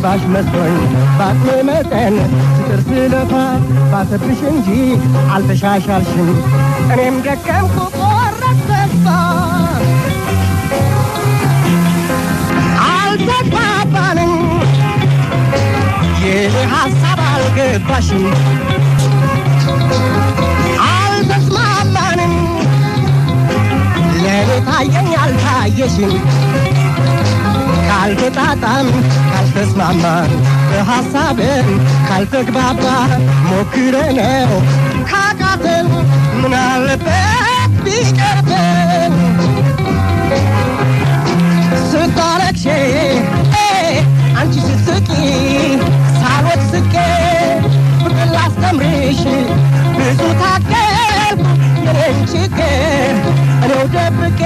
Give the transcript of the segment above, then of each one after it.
ይገባሽ መስሎኝ ባቅሜ መጠን ስጥር ስለፋ ባሰብሽ እንጂ አልተሻሻልሽም እኔም ደከምኩ ቆረጥ ተስፋ አልተግባባንም የኔ ሀሳብ አልገባሽም አልተስማማንም ለኔ ታየኝ አልታየሽም ካልተጣጣም ካልተስማማን በሐሳብን ካልተግባባን ሞክረነው ካቃተን ምን አለበት ቢቀርብን ስታለቅሼ አንቺ ስትስቂ ሳልወድ ስቄ ፍቅር ላስተምርሽ ብዙ ታገልኩ የኔን ችግር እኔው ደብቄ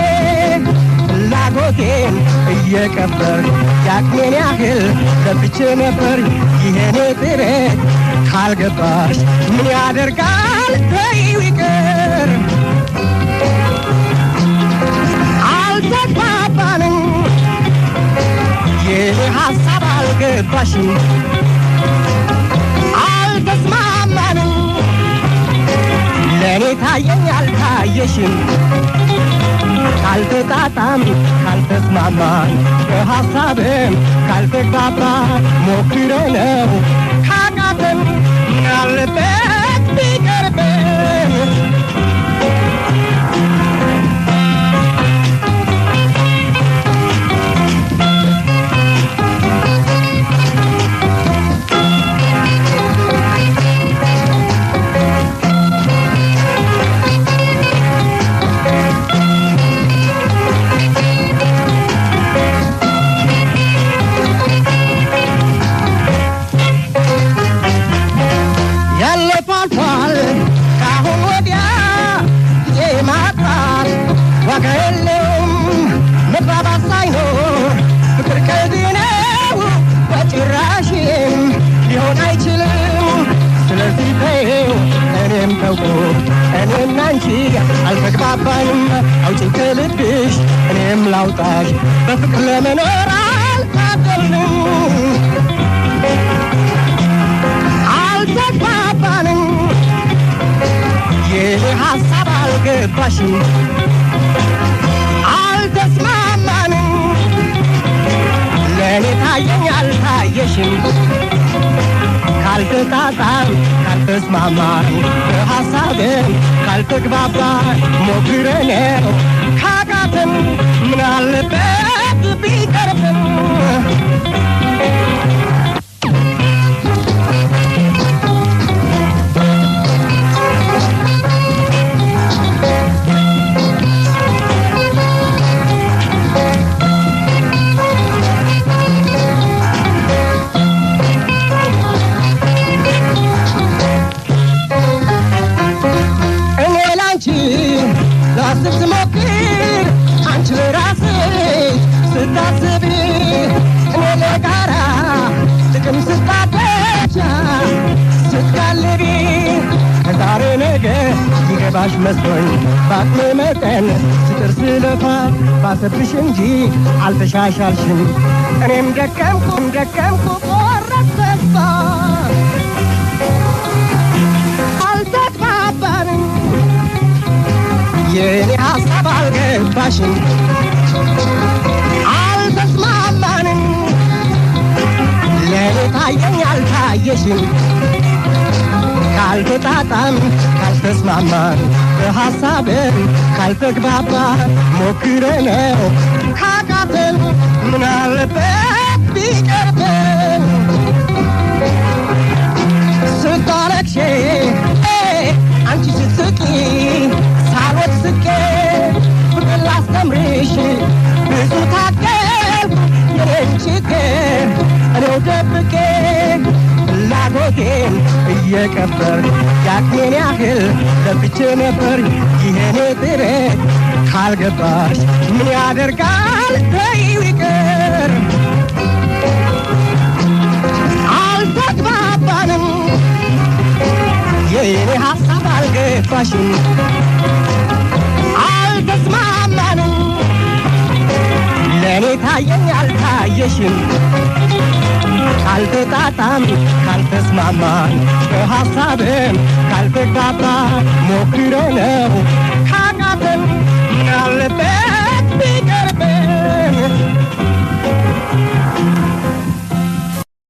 ፍላጎቴን እየቀበርኩ ያቅሜን ያህል ለብቼ ነበር ይሄኔ ጥረት ካልገባሽ ምን ያደርጋል ተይው ይቅር አልተግባባንም የኔ ሀሳብ አልገባሽም አልተስማማንም ለኔ ታየኝ አልታየሽም ካልተጣጣም ካልተስማማን በሐሳብም ካልተግባባን ሞክረነው ካቃተን ምን አለበት ቢቀርብን እኔና አንቺ አልተግባባንም አውጪኝ ከልብሽ እኔም ላውጣሽ በፍቅር ለመኖር አልታደልንም አልተግባባንም የኔ ሀሳብ አልገባሽም አልተስማማንም ለኔ ታየኝ አልታየሽም ካልተጣጣም ካልተስማማን በሐሳብን ካልተግባባን ሞክረነው ካቃተን ምን አለበት ቢቀርብን ስትሞክር አንቺ ለራስሽ ስታስቢ እኔ ለጋራ ጥቅም ስታበጃ ስትጋልቢ ከዛሬ ነገ ይገባሽ መስሎኝ ባቅሜ መጠን ስጥር ስለፋ ባሰብሽ እንጂ አልተሻሻልሽም እኔም ደከምኩ ቆረጥ ተስፋ አልተግባባንም የኔ ሀሳብ አልገባሽም አልተስማማንም ለኔ ታየኝ አልታየሽም ካልተጣጣም ካልተስማማን በሐሳብን ካልተግባባን ሞክረነው ካቃተን ምን አለበት ቢቀርብን ስታለቅሼ አንቺ ስትስቂ ሳልወድ ስቄ ፍቅር ላስተምርሽ ብዙ ታገልኩ የኔን ችግር እኔው ደብቄ ፍላጎቴን እየቀበርኩ ያቅሜን ያህል ለብቼ ነበር ይሄኔ ጥረት ካልገባሽ ምን ያደርጋል ተይው ይቅር አልተግባባንም የኔ ሀሳብ አልገባሽም አልተስማማንም ለኔ ታየኝ አልታየሽም ካልተጣጣም ካልተስማማን በሐሳብም ካልተጋባን ሞክረነው ካቃተን ምን አለበት